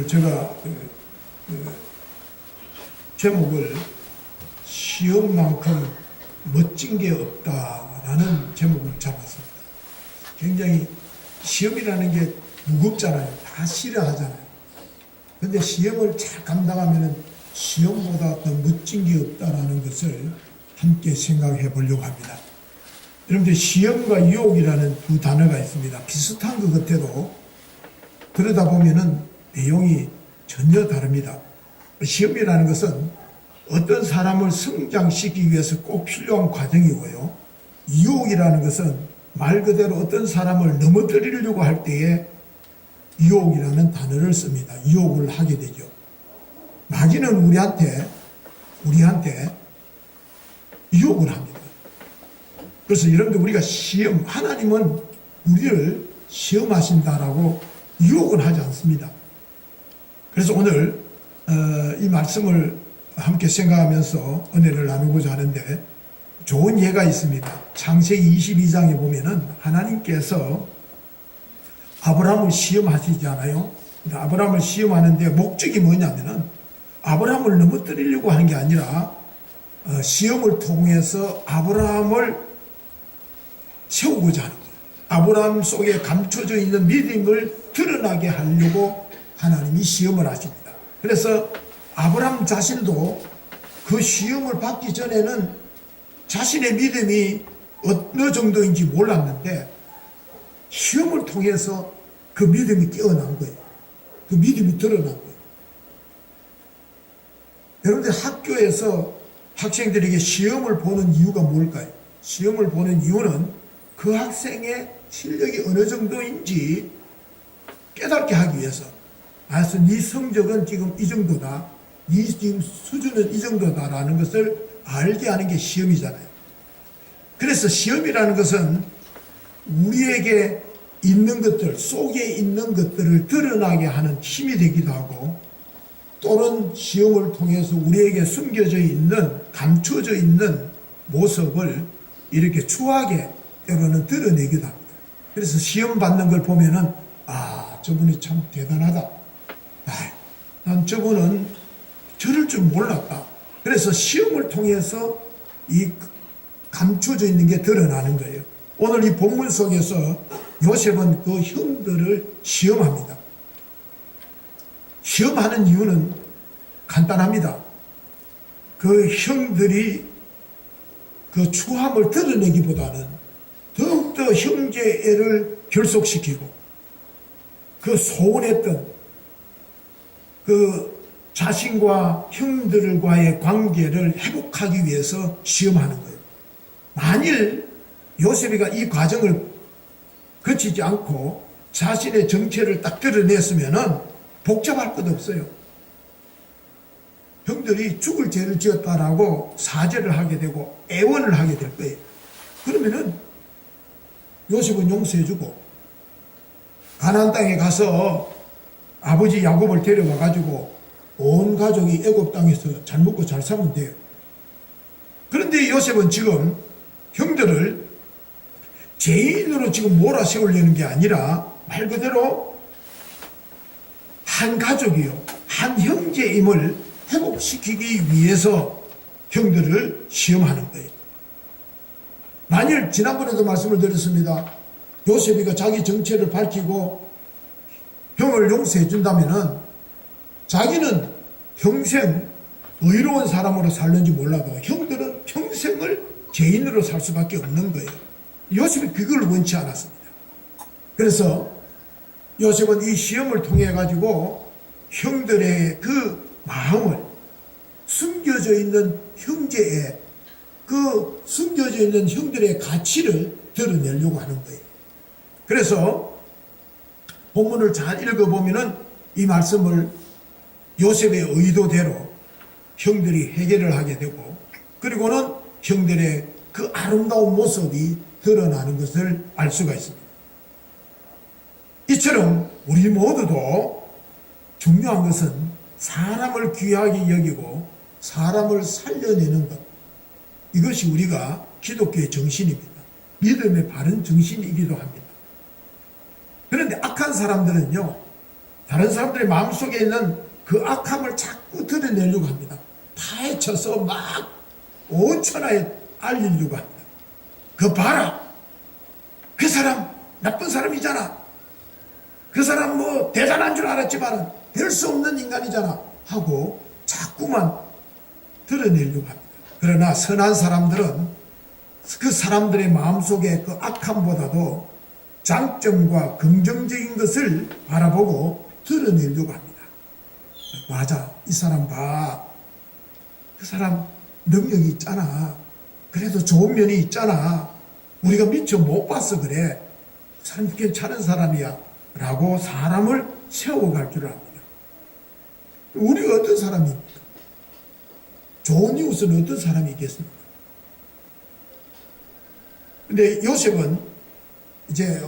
제가 제목을 시험만큼 멋진 게 없다라는 제목을 잡았습니다. 굉장히 시험이라는 게 무겁잖아요. 다 싫어하잖아요. 근데 시험을 잘 감당하면 시험보다 더 멋진 게 없다라는 것을 함께 생각해 보려고 합니다. 여러분들 시험과 유혹이라는 두 단어가 있습니다. 비슷한 것 같아도 그러다 보면은 내용이 전혀 다릅니다. 시험이라는 것은 어떤 사람을 성장시키기 위해서 꼭 필요한 과정이고요. 유혹이라는 것은 말 그대로 어떤 사람을 넘어뜨리려고 할 때에 유혹이라는 단어를 씁니다. 유혹을 하게 되죠. 마귀는 우리한테 유혹을 합니다. 그래서 여러분들 우리가 시험, 하나님은 우리를 시험하신다라고 유혹을 하지 않습니다. 그래서 오늘 이 말씀을 함께 생각하면서 은혜를 나누고자 하는데 좋은 예가 있습니다. 창세기 22장에 보면은 하나님께서 아브라함을 시험하시잖아요. 아브라함을 시험하는데 목적이 뭐냐면은 아브라함을 넘어뜨리려고 하는 게 아니라 시험을 통해서 아브라함을 세우고자 하는 거예요. 아브라함 속에 감춰져 있는 믿음을 드러나게 하려고 하나님이 시험을 하십니다. 그래서 아브라함 자신도 그 시험을 받기 전에는 자신의 믿음이 어느 정도인지 몰랐는데 시험을 통해서 그 믿음이 깨어난 거예요. 그 믿음이 드러난 거예요. 여러분들 학교에서 학생들에게 시험을 보는 이유가 뭘까요? 시험을 보는 이유는 그 학생의 실력이 어느 정도인지 깨닫게 하기 위해서. 그래서 네 성적은 지금 이 정도다. 네 지금 수준은 이 정도다라는 것을 알게 하는 게 시험이잖아요. 그래서 시험이라는 것은 우리에게 있는 것들, 속에 있는 것들을 드러나게 하는 힘이 되기도 하고 또는 시험을 통해서 우리에게 숨겨져 있는, 감춰져 있는 모습을 이렇게 추하게 때로는 드러내기도 합니다. 그래서 시험 받는 걸 보면은 저분이 참 대단하다. 난 저분은 저럴 줄 몰랐다. 그래서 시험을 통해서 이 감춰져 있는 게 드러나는 거예요. 오늘 이 본문 속에서 요셉은 그 형들을 시험합니다. 시험하는 이유는 간단합니다. 그 형들이 그 추함을 드러내기보다는 더욱더 형제애를 결속시키고 그 소원했던 그 자신과 형들과의 관계를 회복하기 위해서 시험하는 거예요. 만일 요셉이가 이 과정을 거치지 않고 자신의 정체를 딱 드러냈으면은 복잡할 것 없어요. 형들이 죽을 죄를 지었다라고 사죄를 하게 되고 애원을 하게 될 거예요. 그러면은 요셉은 용서해주고 가나안 땅에 가서 아버지 야곱을 데려와 가지고 온 가족이 애굽 땅에서 잘 먹고 잘 살면 돼요. 그런데 요셉은 지금 형들을 죄인으로 지금 몰아세우려는 게 아니라 말 그대로 한 가족이요, 한 형제임을 회복시키기 위해서 형들을 시험하는 거예요. 만일 지난번에도 말씀을 드렸습니다. 요셉이가 자기 정체를 밝히고 형을 용서해 준다면은 자기는 평생 의로운 사람으로 살는지 몰라도 형들은 평생을 죄인으로 살 수밖에 없는 거예요. 요셉이 그걸 원치 않았습니다. 그래서 요셉은 이 시험을 통해 가지고 형들의 그 마음을 숨겨져 있는 형제의 그 숨겨져 있는 형들의 가치를 드러내려고 하는 거예요. 그래서 본문을 잘 읽어보면은 이 말씀을 요셉의 의도대로 형들이 해결을 하게 되고 그리고는 형들의 그 아름다운 모습이 드러나는 것을 알 수가 있습니다. 이처럼 우리 모두도 중요한 것은 사람을 귀하게 여기고 사람을 살려내는 것. 이것이 우리가 기독교의 정신입니다. 믿음의 바른 정신이기도 합니다. 그런데 악한 사람들은요, 다른 사람들의 마음속에 있는 그 악함을 자꾸 드러내려고 합니다. 파헤쳐서 막 온 천하에 알리려고 합니다. 그 봐라, 그 사람 나쁜 사람이잖아, 그 사람 뭐 대단한 줄 알았지만 될 수 없는 인간이잖아 하고 자꾸만 드러내려고 합니다. 그러나 선한 사람들은 그 사람들의 마음속에 그 악함보다도 장점과 긍정적인 것을 바라보고 드러내려고 합니다. 맞아, 이 사람 봐, 그 사람 능력이 있잖아, 그래도 좋은 면이 있잖아, 우리가 미처 못 봐서 그래, 그 사람 괜찮은 사람이야 라고 사람을 세워갈 줄 압니다. 우리가 어떤 사람입니까? 좋은 이웃은 어떤 사람이 있겠습니까? 근데 요셉은 이제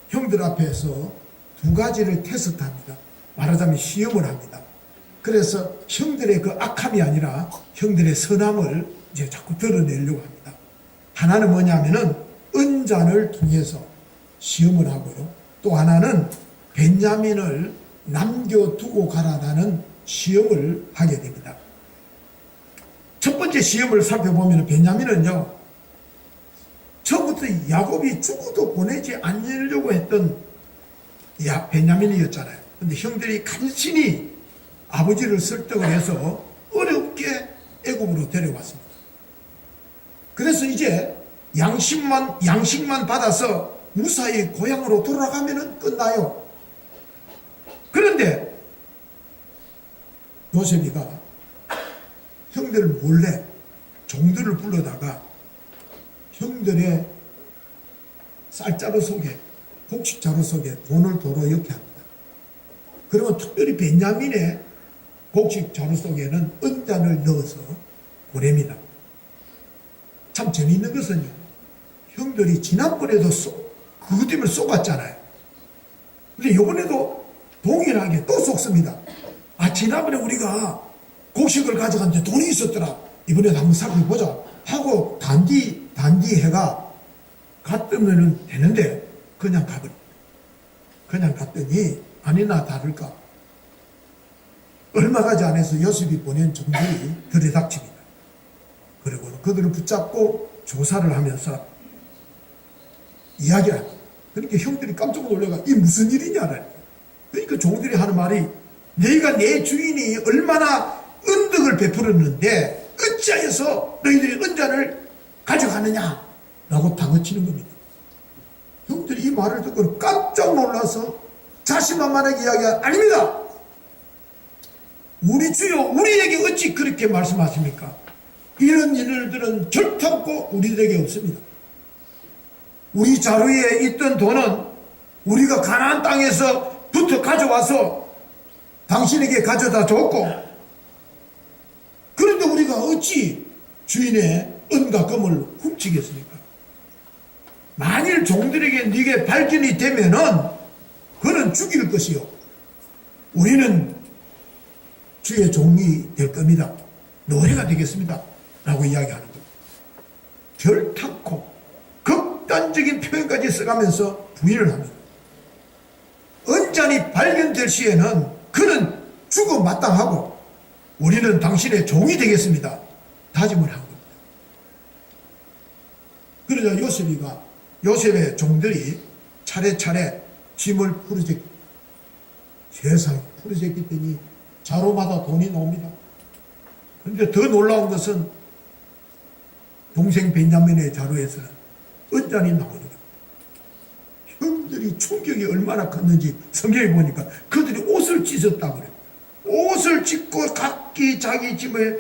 형들 앞에서 두 가지를 테스트합니다. 말하자면 시험을 합니다. 그래서 형들의 그 악함이 아니라 형들의 선함을 이제 자꾸 드러내려고 합니다. 하나는 뭐냐면은 은잔을 통해서 시험을 하고요. 또 하나는 벤야민을 남겨두고 가라라는 시험을 하게 됩니다. 첫 번째 시험을 살펴보면 벤야민은요, 처음부터 야곱이 죽어도 보내지 않으려고 했던 벤야민이었잖아요. 근데 형들이 간신히 아버지를 설득을 해서 어렵게 애굽으로 데려왔습니다. 그래서 이제 양식만 받아서 무사히 고향으로 돌아가면 끝나요. 그런데 요셉이가 형들 몰래 종들을 불러다가 형들의 쌀자루 속에, 곡식자루 속에 돈을 도로 넣게 합니다. 그러면 특별히 벤야민의 곡식자루 속에는 은잔을 넣어서 보냅니다. 참 재미있는 것은요, 형들이 지난번에도 그것 때문에 쏘갔잖아요. 근데 이번에도 동일하게 또 쏘습니다. 아, 지난번에 우리가 곡식을 가져갔는데 돈이 있었더라, 이번에도 한번 살펴보자 하고 단디해가 갔으면 되는데 그냥 가버립니다. 그냥 갔더니 아니나 다를까 얼마 가지 않아서 요셉이 보낸 종들이 들이닥칩니다. 그리고 그들을 붙잡고 조사를 하면서 이야기를 합니다. 그러니까 형들이 깜짝 놀래가 이 무슨 일이냐라니까. 그러니까 종들이 하는 말이, 너희가 내 주인이 얼마나 은덕을 베풀었는데 어찌하여서 너희들이 은잔을 가져가느냐 라고 다그치는 겁니다. 형들이 이 말을 듣고 깜짝 놀라서 자신만만하게 이야기한, 아닙니다, 우리 주여 우리에게 어찌 그렇게 말씀하십니까? 이런 일들은 결탄코 우리에게 없습니다. 우리 자루에 있던 돈은 우리가 가나안 땅에서부터 가져와서 당신에게 가져다 줬고, 그런데 우리가 어찌 주인의 은과 금을 훔치겠습니까? 만일 종들에게 네게 발견이 되면은 그는 죽일 것이요, 우리는 주의 종이 될 겁니다. 노예가 되겠습니다 라고 이야기하는 겁니다. 결탄코 극단적인 표현까지 써가면서 부인을 합니다. 은잔이 발견될 시에는 그는 죽어 마땅하고 우리는 당신의 종이 되겠습니다 다짐을 한 겁니다. 그러자 요셉의 종들이 차례차례 짐을 풀어제기, 세상에 풀어제기더니 자루마다 돈이 나옵니다. 그런데 더 놀라운 것은 동생 벤야민의 자루에서는 은잔이 나오는 겁니다. 형들이 충격이 얼마나 컸는지 성경에 보니까 그들이 옷을 찢었다고 그래요. 옷을 찢고 각기 자기 집에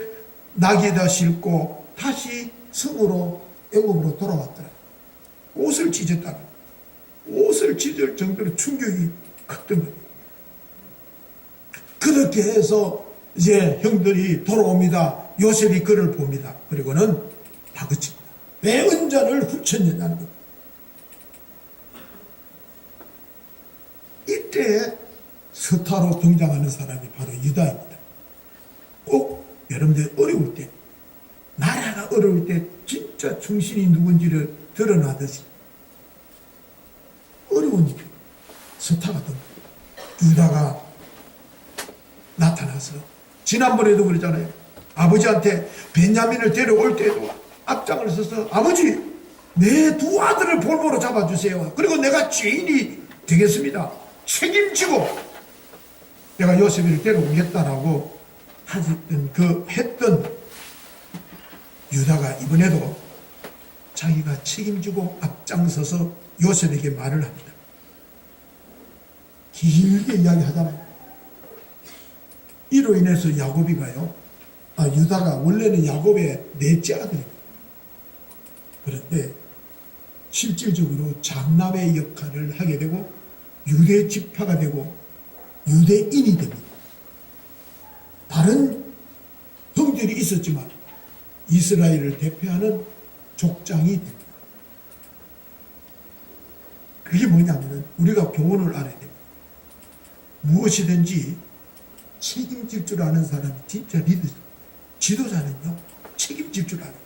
나귀에다 싣고 다시 성으로 애굽으로 돌아왔더라. 옷을 찢었다고. 옷을 찢을 정도로 충격이 컸던 겁니다. 그렇게 해서 이제 형들이 돌아옵니다. 요셉이 그를 봅니다. 그리고는 다그칩니다. 왜 은잔을 훔쳤느냐는 겁니다. 이때 스타로 등장하는 사람이 바로 유다입니다. 꼭 여러분들 어려울 때, 나라가 어려울 때 진짜 중심이 누군지를 드러나듯이 어려운 스타가 됩니다. 유다가 나타나서 지난번에도 그랬잖아요. 아버지한테 베냐민을 데려올 때도 앞장을 서서 아버지 내 두 아들을 볼모로 잡아주세요. 그리고 내가 죄인이 되겠습니다. 책임지고 내가 요셉을 데려오겠다라고 했던 유다가 이번에도 자기가 책임지고 앞장서서 요셉에게 말을 합니다. 길게 이야기하잖아요. 이로 인해서 유다가 원래는 야곱의 넷째 아들입니다. 그런데 실질적으로 장남의 역할을 하게 되고 유대 지파가 되고 유대인이 됩니다. 다른 형들이 있었지만 이스라엘을 대표하는 족장이 됩니다. 그게 뭐냐면 우리가 교훈을 알아야 됩니다. 무엇이든지 책임질 줄 아는 사람이 진짜 리더죠. 지도자는요 책임질 줄 알아요.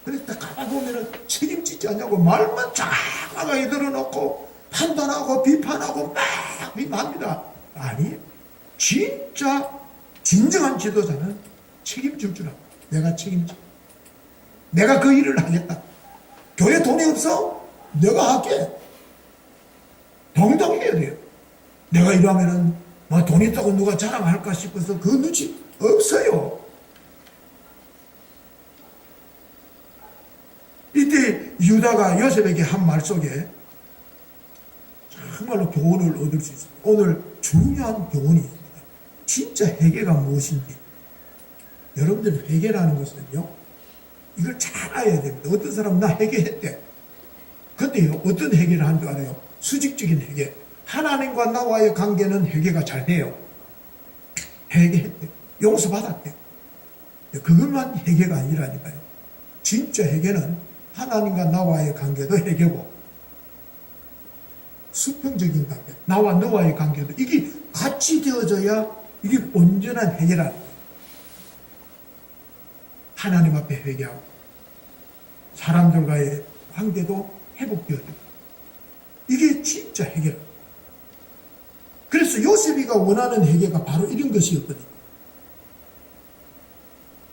그래서 가만 보면은 책임지지 않냐고 말만 장황하게 들어놓고 판단하고 비판하고 막 비판합니다. 아니 진짜 진정한 지도자는 책임질 줄 알아. 내가 책임져. 내가 그 일을 하겠다. 교회 돈이 없어? 내가 할게. 당당해야 돼요. 내가 이러면은 뭐 돈 있다고 누가 자랑할까 싶어서 그 눈치 없어요. 이때 유다가 요셉에게 한 말 속에 정말로 교훈을 얻을 수 있습니다. 오늘 중요한 교훈이 있습니다. 진짜 회개가 무엇인지. 여러분들 회개라는 것은요, 이걸 잘 알아야 됩니다. 어떤 사람은 나 회개했대. 근데요, 어떤 회개를 하는 줄 알아요? 수직적인 회개. 하나님과 나와의 관계는 회개가 잘 돼요. 회개했대. 용서받았대. 그것만 회개가 아니라니까요. 진짜 회개는 하나님과 나와의 관계도 회개고, 수평적인 관계, 나와 너와의 관계도 이게 같이 되어져야 이게 온전한 회개라는 거예요. 하나님 앞에 회개하고 사람들과의 관계도 회복되어지고 이게 진짜 회개라. 그래서 요셉이가 원하는 회개가 바로 이런 것이었거든요.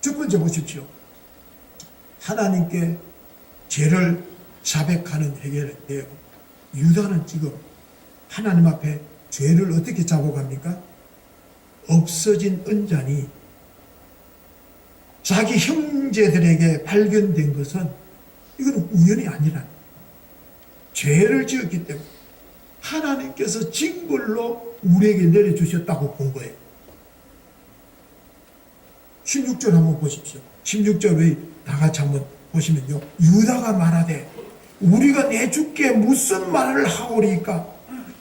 첫 번째 보십시오. 하나님께 죄를 자백하는 회개인데요. 유다는 지금 하나님 앞에 죄를 어떻게 자복합니까? 없어진 은잔이 자기 형제들에게 발견된 것은 이건 우연이 아니라 죄를 지었기 때문에 하나님께서 징벌로 우리에게 내려주셨다고 본 거예요. 16절 한번 보십시오. 16절의 다 같이 한번 보시면요. 유다가 말하되 우리가 내 주께 무슨 말을 하오리까?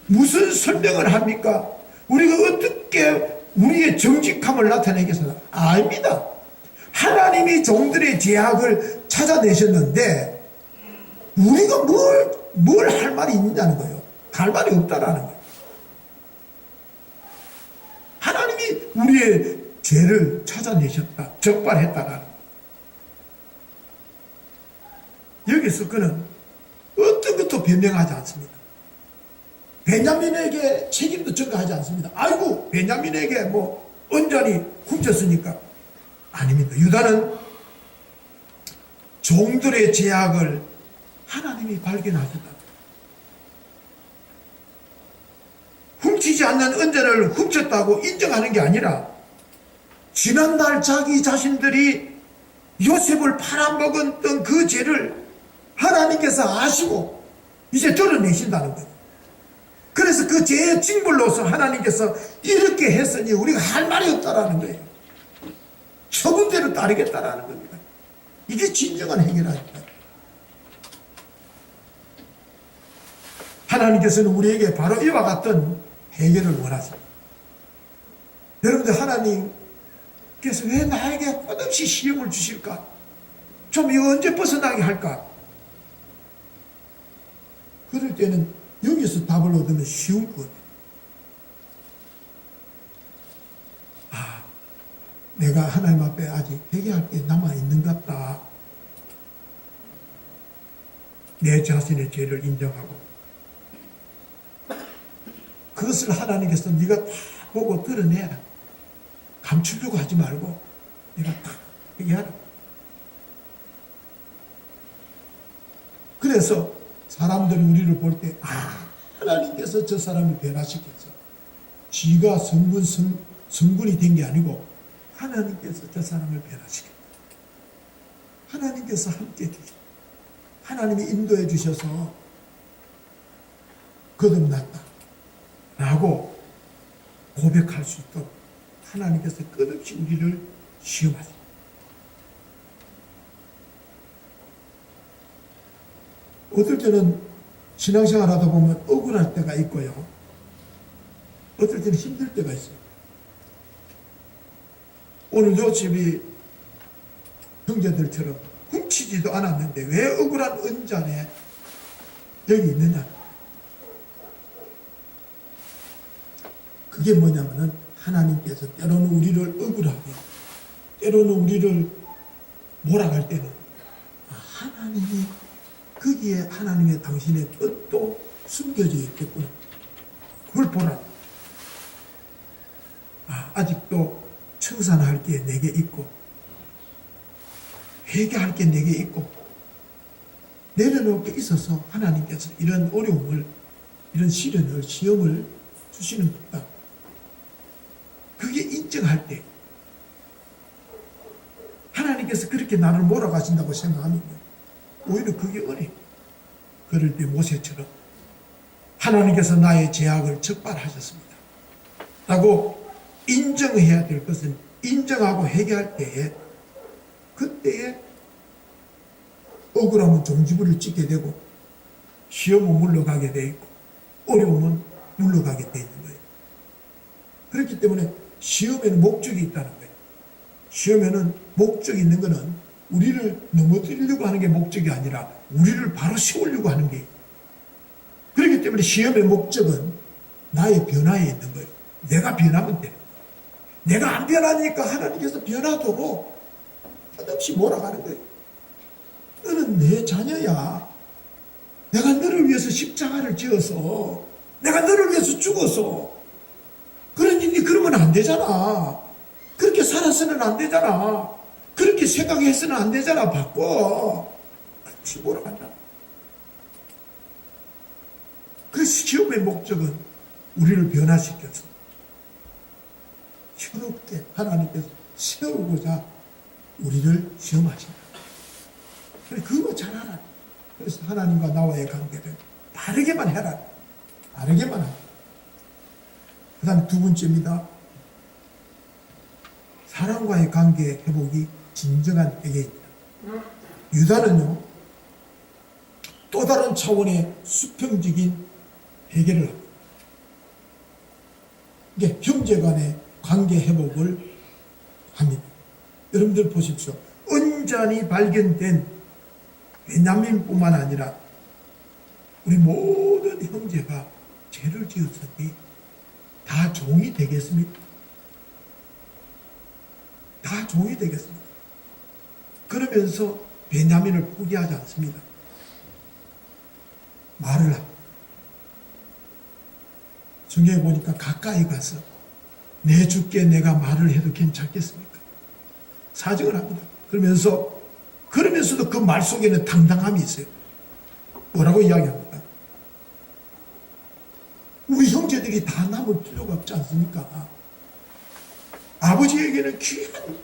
무슨 설명을 합니까? 우리가 어떻게 우리의 정직함을 나타내겠습니까? 압니다. 하나님이 종들의 죄악을 찾아내셨는데 우리가 뭘 할 말이 있냐는 거예요. 할 말이 없다라는 거예요. 하나님이 우리의 죄를 찾아내셨다. 적발했다라는 거예요. 여기서 그는 어떤 것도 변명하지 않습니다. 베냐민에게 책임도 전가하지 않습니다. 아이고 베냐민에게 뭐 언전이 훔쳤으니까. 아닙니다. 유다는 종들의 죄악을 하나님이 발견하셨다. 훔치지 않는 은전을 훔쳤다고 인정하는 게 아니라 지난날 자기 자신들이 요셉을 팔아먹었던 그 죄를 하나님께서 아시고 이제 드러내신다는 거예요. 그래서 그 죄의 징벌로서 하나님께서 이렇게 했으니 우리가 할 말이 없다라는 거예요. 처분대로 따르겠다라는 겁니다. 이게 진정한 행위라니까요. 하나님께서는 우리에게 바로 이와 같은 해결을 원하십니다. 여러분들 하나님께서 왜 나에게 끝없이 시험을 주실까? 좀 이거 언제 벗어나게 할까? 그럴 때는 여기서 답을 얻으면 쉬운 것 같아요. 내가 하나님 앞에 아직 회개할 게 남아있는 것 같다. 내 자신의 죄를 인정하고 그것을 하나님께서 네가 다 보고 드러내라. 감추려고 하지 말고 내가 딱 얘기하라. 그래서 사람들이 우리를 볼 때 하나님께서 저 사람을 변화시켰어. 지가 성군이 된 게 아니고 하나님께서 저 사람을 변화시켰다. 하나님께서 함께 해주셨다. 하나님이 인도해 주셔서 거듭났다 라고 고백할 수 있도록 하나님께서 끝없이 우리를 시험하십니다. 어떨 때는 신앙생활 하다 보면 억울할 때가 있고요. 어떨 때는 힘들 때가 있어요. 오늘 요셉이 형제들처럼 훔치지도 않았는데 왜 억울한 은잔에 여기 있느냐. 그게 뭐냐면은 하나님께서 때로는 우리를 억울하게, 때로는 우리를 몰아갈 때는 하나님이 거기에 하나님의 당신의 뜻도 숨겨져 있겠구나. 그걸 보라. 아직도 청산할 게 내게 있고 회개할 게 내게 있고 내려놓을 게 있어서 하나님께서 이런 어려움을, 이런 시련을, 시험을 주시는 겁니다. 그게 인정할 때 하나님께서 그렇게 나를 몰아가신다고 생각하면 오히려 그게 은혜. 그럴 때 모세처럼 하나님께서 나의 죄악을 적발하셨습니다 라고 인정해야 될 것은 인정하고 회개할 때에 그때에 억울함은 종지부를 찍게 되고 시험은 물러가게 돼 있고 어려움은 물러가게 돼 있는 거예요. 그렇기 때문에 시험에는 목적이 있다는 거예요. 시험에는 목적이 있는 것은 우리를 넘어뜨리려고 하는 게 목적이 아니라 우리를 바로 세우려고 하는 게. 그렇기 때문에 시험의 목적은 나의 변화에 있는 거예요. 내가 변하면 돼. 내가 안 변하니까 하나님께서 변화도록 끝없이 몰아가는 거예요. 너는 내 자녀야. 내가 너를 위해서 십자가를 지어서 내가 너를 위해서 죽어서 그러니 네 그러면 안 되잖아. 그렇게 살아서는 안 되잖아. 그렇게 생각해서는 안 되잖아. 바꿔. 같이 몰아간다. 그 시험의 목적은 우리를 변화시켜서 새롭게 하나님께서 세우고자 우리를 시험하신다. 그래, 그거 잘하라. 그래서 하나님과 나와의 관계를 바르게만 해라. 바르게만 하라. 그 다음 두 번째입니다. 사람과의 관계 회복이 진정한 회개입니다. 유다는요, 또 다른 차원의 수평적인 회개를 합니다. 이게 형제 간의 관계 회복을 합니다. 여러분들 보십시오. 은잔이 발견된 베냐민뿐만 아니라 우리 모든 형제가 죄를 지었으니 다 종이 되겠습니까? 다 종이 되겠습니다. 그러면서 베냐민을 포기하지 않습니다. 말을 합니다. 성경에 보니까 가까이 가서 내 주께 내가 말을 해도 괜찮겠습니까? 사정을 합니다. 그러면서도 그 말 속에는 당당함이 있어요. 뭐라고 이야기합니까? 우리 형제들이 다 남을 필요가 없지 않습니까? 아버지에게는 귀한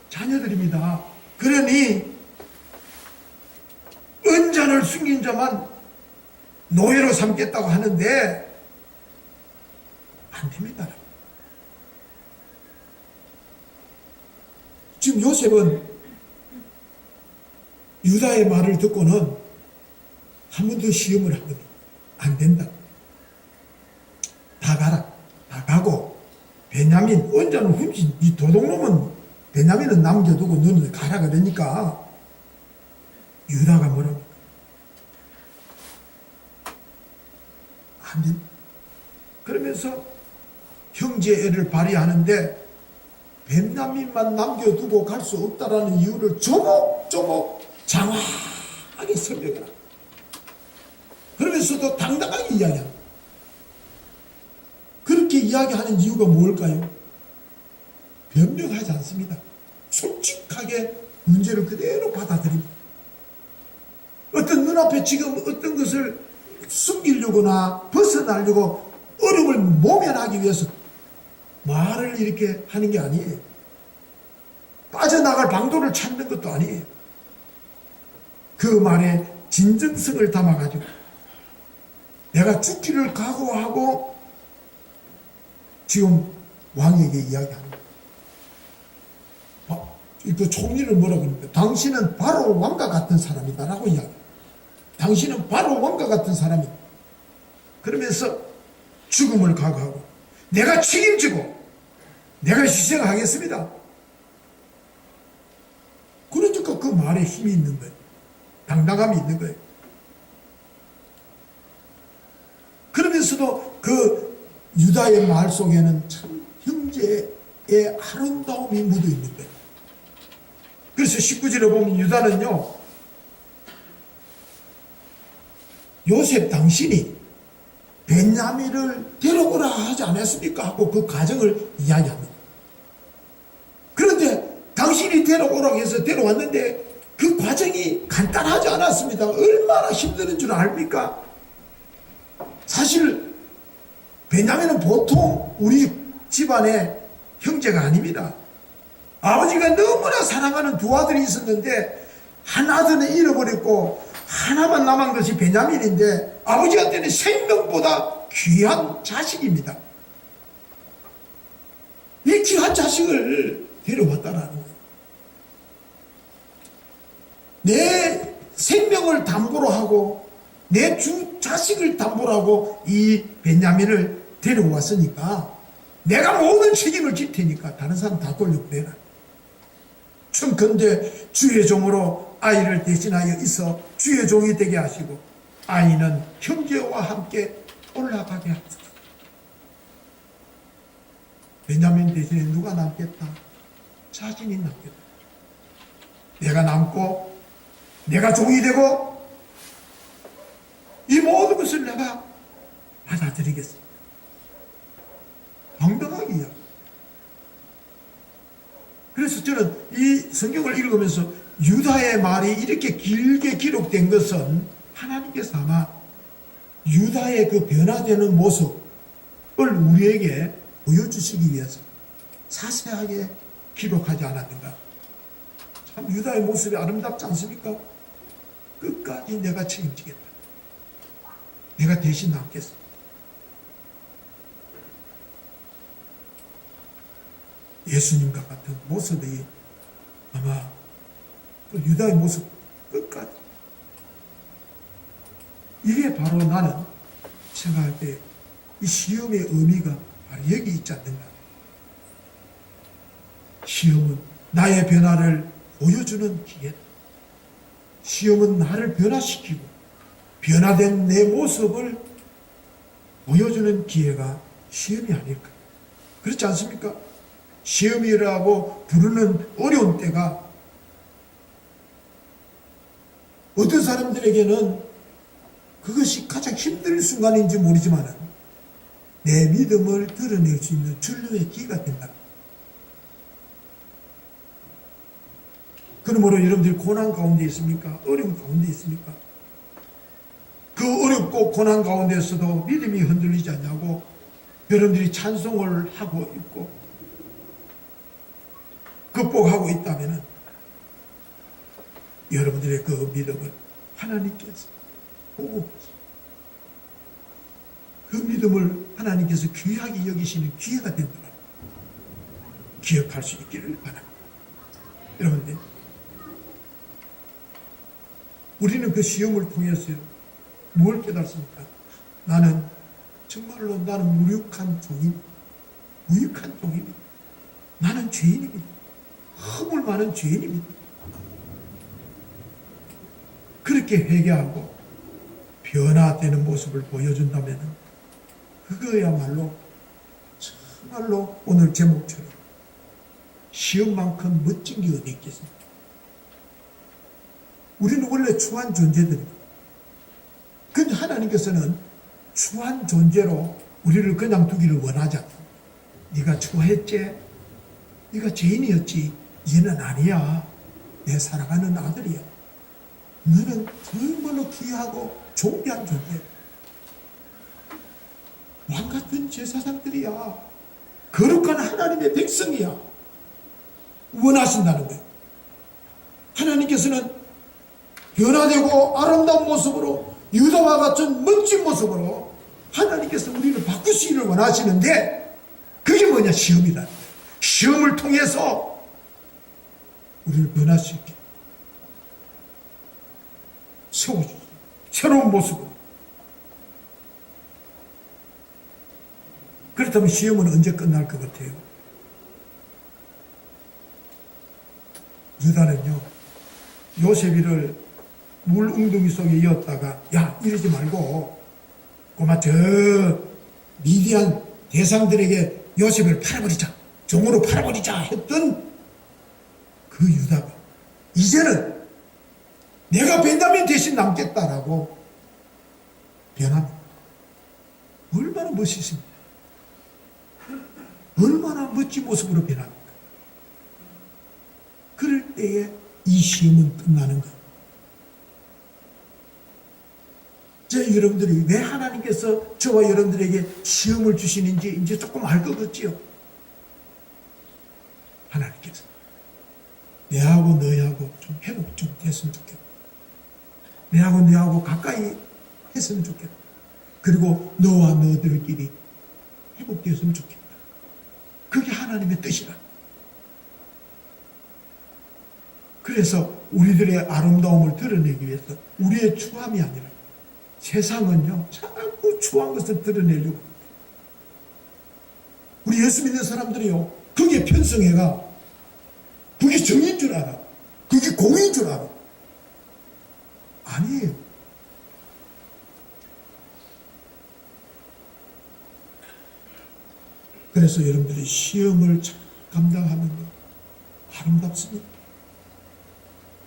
자녀들입니다. 그러니 은잔을 숨긴 자만 노예로 삼겠다고 하는데 안 됩니다. 지금 요셉은 유다의 말을 듣고는 한 번 더 시험을 하거든요. 안 된다. 다 가라. 다 가고 베냐민 언자는 훔친 이 도둑놈은 베냐민은 남겨두고 너는 가라 그러니까 유다가 뭐랍니까? 안 된다. 그러면서 형제애를 발휘하는데 베냐민만 남겨두고 갈 수 없다라는 이유를 조목조목 장황하게 설명을 합니다. 그러면서도 당당하게 이야기합니다. 그렇게 이야기하는 이유가 뭘까요? 변명하지 않습니다. 솔직하게 문제를 그대로 받아들입니다. 어떤 눈앞에 지금 어떤 것을 숨기려거나 벗어나려고 어려움을 모면하기 위해서 말을 이렇게 하는 게 아니에요. 빠져나갈 방도를 찾는 것도 아니에요. 그 말에 진정성을 담아가지고 내가 죽기를 각오하고 지금 왕에게 이야기합니다. 그 총리를 뭐라 그럽니까? 당신은 바로 왕과 같은 사람이다라고 이야기합니다. 당신은 바로 왕과 같은 사람이다. 그러면서 죽음을 각오하고 내가 책임지고 내가 희생하겠습니다. 그러니까 그 말에 힘이 있는 거예요. 당당함이 있는 거예요. 그러면서도 그 유다의 말 속에는 참 형제의 아름다움이 묻어 있는 거예요. 그래서 19절에 보면 유다는요, 요셉 당신이 베냐민을 데려오라 하지 않았습니까? 하고 그 과정을 이야기합니다. 그런데 당신이 데려오라고 해서 데려왔는데 그 과정이 간단하지 않았습니다. 얼마나 힘드는 줄 압니까? 사실 베냐민은 보통 우리 집안의 형제가 아닙니다. 아버지가 너무나 사랑하는 두 아들이 있었는데 한 아들은 잃어버렸고 하나만 남은 것이 베냐민인데 아버지한테는 생명보다 귀한 자식입니다. 이 귀한 자식을 데려왔다라는 거예요. 내 생명을 담보로 하고 내 주 자식을 담보로 하고 이 베냐민을 데려왔으니까 내가 모든 책임을 질 테니까 다른 사람 다 돌려보내라. 청컨대 주의 종으로 아이를 대신하여 있어 주의 종이 되게 하시고 아이는 형제와 함께 올라가게 하소서. 베냐민 대신에 누가 남겠다? 자신이 남겠다. 내가 남고 내가 종이 되고 이 모든 것을 내가 받아들이겠습니다. 당당하게 이야기. 그래서 저는 이 성경을 읽으면서 유다의 말이 이렇게 길게 기록된 것은 하나님께서 아마 유다의 그 변화되는 모습을 우리에게 보여주시기 위해서 자세하게 기록하지 않았는가. 참 유다의 모습이 아름답지 않습니까? 끝까지 내가 책임지겠다. 내가 대신 남겠어. 예수님과 같은 모습이 아마 그 유다의 모습 끝까지. 이게 바로 나는 생각할 때 이 시험의 의미가 바로 여기 있지 않는가. 시험은 나의 변화를 보여주는 기회다. 시험은 나를 변화시키고 변화된 내 모습을 보여주는 기회가 시험이 아닐까. 그렇지 않습니까? 시험이라고 부르는 어려운 때가 어떤 사람들에게는 그것이 가장 힘든 순간인지 모르지만 내 믿음을 드러낼 수 있는 전류의 기회가 된다. 그러므로 여러분들이 고난 가운데 있습니까? 어려움 가운데 있습니까? 그 어렵고 고난 가운데서도 믿음이 흔들리지 않냐고 여러분들이 찬송을 하고 있고 극복하고 있다면 여러분들의 그 믿음을 하나님께서 보고 계십니다. 그 믿음을 하나님께서 귀하게 여기시는 기회가 된다고 기억할 수 있기를 바랍니다. 여러분들, 우리는 그 시험을 통해서 뭘 깨닫습니까? 나는 정말로 나는 무력한 종입니다. 무익한 종입니다. 나는 죄인입니다. 허물 많은 죄인입니다. 그렇게 회개하고 변화되는 모습을 보여준다면 그거야말로 정말로 오늘 제목처럼 시험만큼 멋진 게 어디 있겠습니까? 우리는 원래 추한 존재들입니다. 근데 하나님께서는 추한 존재로 우리를 그냥 두기를 원하지 않습니다. 네가 추했지? 네가 죄인이었지. 얘는 아니야. 내 사랑하는 아들이야. 너는 정말로 귀하고 존귀한 존재. 왕같은 제사장들이야. 거룩한 하나님의 백성이야. 원하신다는 거예요. 하나님께서는 변화되고 아름다운 모습으로, 유다와 같은 멋진 모습으로 하나님께서 우리를 바꾸시기를 원하시는데, 그게 뭐냐? 시험이다. 시험을 통해서 우리를 변화시키게 세워주죠. 새로운 모습으로. 그렇다면 시험은 언제 끝날 것 같아요? 유다는요, 요셉이를 물 웅덩이 속에 이었다가, 야, 이러지 말고 고마 저 미디안 대상들에게 요셉을 팔아버리자, 종으로 팔아버리자 했던 그 유다가 이제는 내가 벤자민 대신 남겠다라고 변합니다. 얼마나 멋있습니까? 얼마나 멋진 모습으로 변합니까? 그럴 때에 이 시험은 끝나는 거예요. 여러분들이 왜 하나님께서 저와 여러분들에게 시험을 주시는지 이제 조금 알 것 같지요? 하나님께서 내하고 너하고 좀 회복 좀 됐으면 좋겠다. 내하고 너하고 가까이 했으면 좋겠다. 그리고 너와 너들끼리 회복되었으면 좋겠다. 그게 하나님의 뜻이라. 그래서 우리들의 아름다움을 드러내기 위해서 우리의 추함이 아니라, 세상은요 자꾸 추한 것을 드러내려고 합니다. 우리 예수 믿는 사람들이요, 그게 편성해가, 그게 정인 줄 알아. 그게 공인 줄 알아. 아니에요. 그래서 여러분들이 시험을 감당하면 아름답습니다.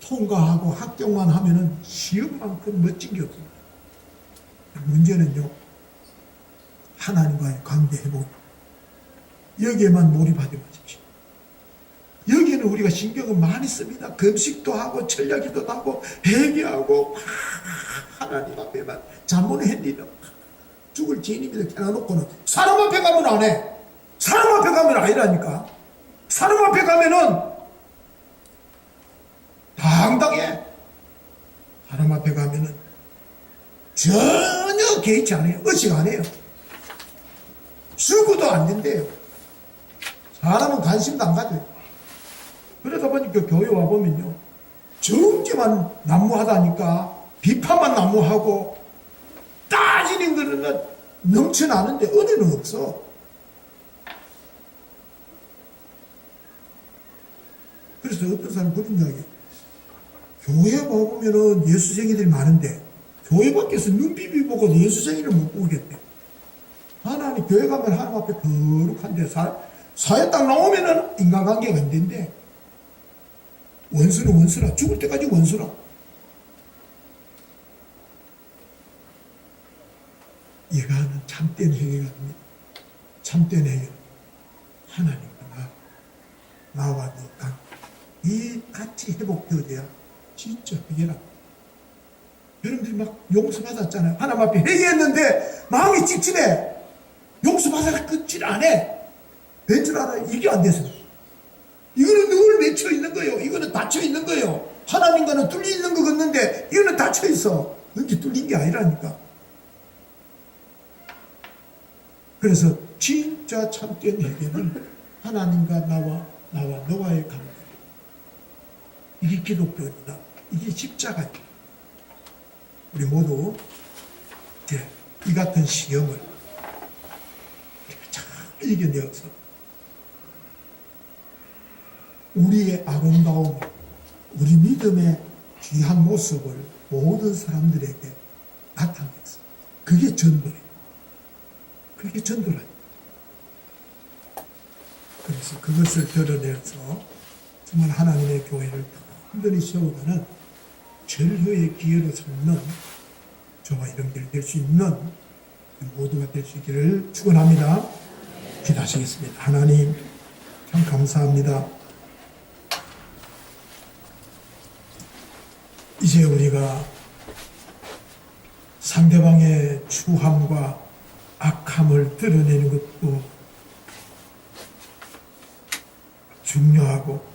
통과하고 합격만 하면은 시험만큼 멋진 게 없습니다. 문제는요, 하나님과의 관계 회복. 여기에만 몰입하지 마십시오. 여기에는 우리가 신경을 많이 씁니다. 금식도 하고 철야기도도 하고 회개하고 하나님 앞에만 잠문을 했니라. 죽을 죄인입니다 깨놔놓고는 사람 앞에 가면 안 해. 사람 앞에 가면 아니라니까. 사람 앞에 가면은 당당해. 사람 앞에 가면은 전혀 개의치 안 해요. 의식 안 해요. 수고도 안 된대요. 사람은 관심도 안 가져요. 그러다 보니까 교회 와보면요, 정죄만 난무하다니까, 비판만 난무하고, 따지는 거는 넘쳐나는데 은혜는 없어. 그래서 어떤 사람이 그런 이야기, 교회 와보면은 예수쟁이들이 많은데 교회 밖에서 눈 비비보고 예수쟁이를 못 보겠대. 하나님 교회 가면 하나님 앞에 거룩한데 사회 딱 나오면은 인간관계가 안 된대. 원수는 원수라. 죽을 때까지 원수라. 이거는 참된 회개가 아닙니다. 참된 회개. 하나님과 나와 너 간. 이 같이 회복되어야 진짜 회개라. 여러분들이 막 용서받았잖아요. 하나님 앞에 회개했는데 마음이 찝찝해. 용서받아라 끝질 안 해. 왠 줄 알아요? 이게 안 돼서. 이거는 늘 맺혀 있는 거예요. 이거는 닫혀 있는 거예요. 하나님과는 뚫려 있는 거 같는데 이거는 닫혀 있어. 이게 뚫린 게 아니라니까. 그래서 진짜 참된 회개는 하나님과 나와 너와의 관계. 이게 기독교입니다. 이게 십자가입니다. 우리 모두 이제 이 같은 시험을 잘 이겨내어서 우리의 아름다움을, 우리 믿음의 귀한 모습을 모든 사람들에게 나타내서, 그게 전도예요. 그게 전도라니까. 그래서 그것을 드러내서 정말 하나님의 교회를 단단히 세우는 절호의 기회로 삼는 저와 여러분들이 될 수 있는 모두가 될 수 있기를 축원합니다. 기도하시겠습니다. 하나님, 참 감사합니다. 이제 우리가 상대방의 추함과 악함을 드러내는 것도 중요하고